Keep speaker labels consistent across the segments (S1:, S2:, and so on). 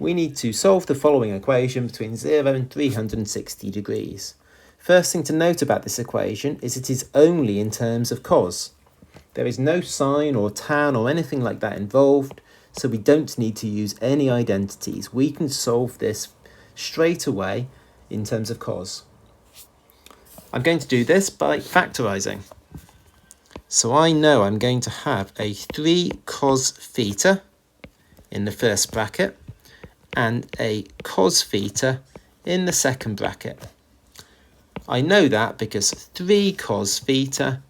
S1: we need to solve the following equation between 0 and 360 degrees. First thing to note about this equation is it is only in terms of cos. There is no sine or tan or anything like that involved, so we don't need to use any identities. We can solve this straight away in terms of cos. I'm going to do this by factorising. So I know I'm going to have a 3 cos theta in the first bracket and a cos theta in the second bracket. I know that because 3 cos theta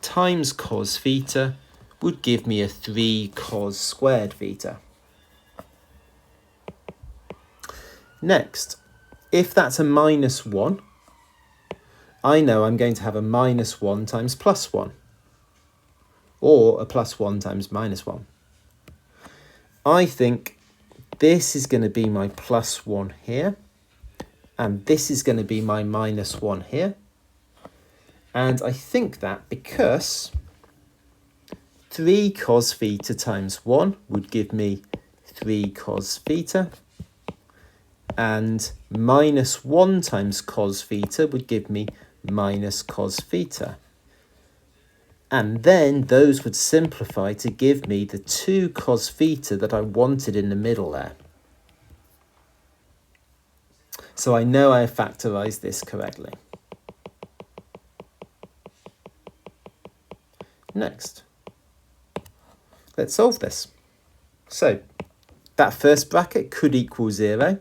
S1: times cos theta would give me a 3 cos squared theta. Next, if that's a minus 1, I know I'm going to have a minus 1 times plus 1, or a plus 1 times minus 1. I think this is going to be my plus 1 here, and this is going to be my minus 1 here. And I think that because 3 cos theta times 1 would give me 3 cos theta, and minus 1 times cos theta would give me minus cos theta. And then those would simplify to give me the 2 cos theta that I wanted in the middle there. So I know I have factorised this correctly. Next, let's solve this. So that first bracket could equal 0,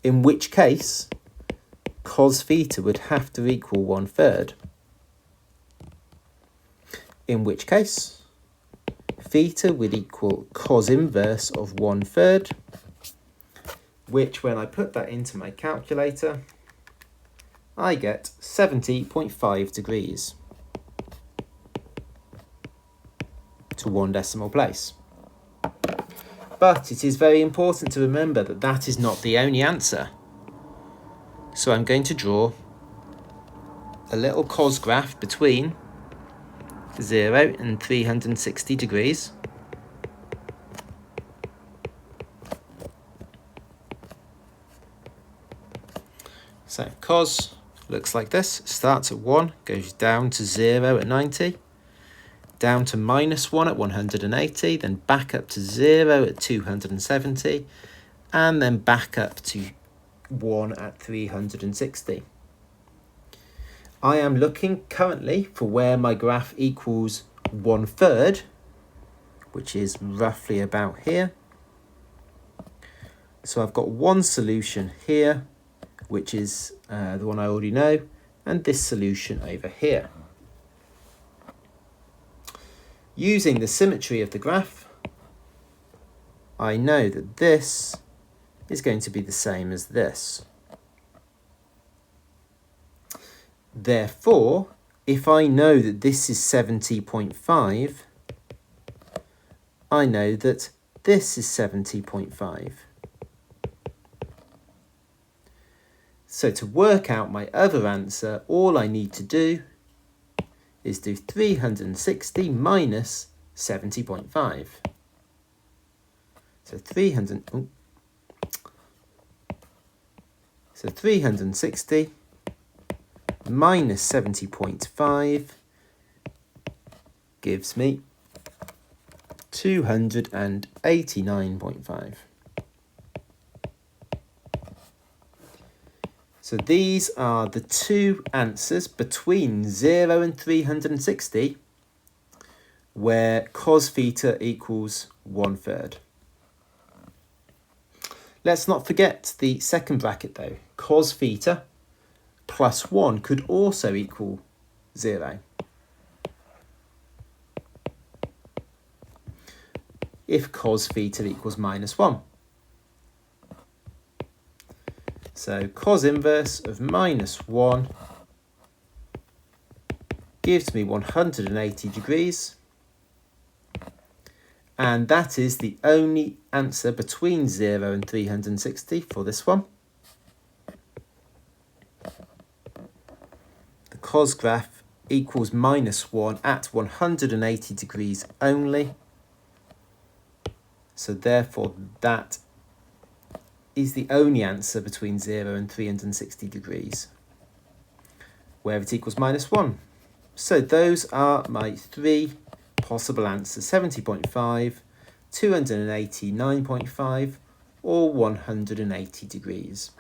S1: in which case cos theta would have to equal 1/3. In which case theta would equal cos inverse of 1/3, which when I put that into my calculator, I get 70.5 degrees to 1 decimal place. But it is very important to remember that that is not the only answer. So I'm going to draw a little cos graph between 0 and 360 degrees. So cos looks like this. Starts at 1, goes down to 0 at 90, down to minus 1 at 180, then back up to 0 at 270, and then back up to 1 at 360. I am looking currently for where my graph equals 1/3, which is roughly about here. So I've got one solution here, which is the one I already know, and this solution over here. Using the symmetry of the graph, I know that this is going to be the same as this. Therefore, if I know that this is 70.5, I know that this is 70.5. So to work out my other answer, all I need to do is do 360 minus 70.5. So 360 minus 70.5 gives me 289.5. So these are the two answers between 0 and 360 where cos theta equals 1/3. Let's not forget the second bracket though. Cos theta plus 1 could also equal 0. If cos theta equals minus 1. So cos inverse of minus 1 gives me 180 degrees. And that is the only answer between 0 and 360 for this one. The cos graph equals minus 1 at 180 degrees only. So therefore that is the only answer between 0 and 360 degrees, where it equals -1. So those are my three possible answers: 70.5, 289.5, or 180 degrees.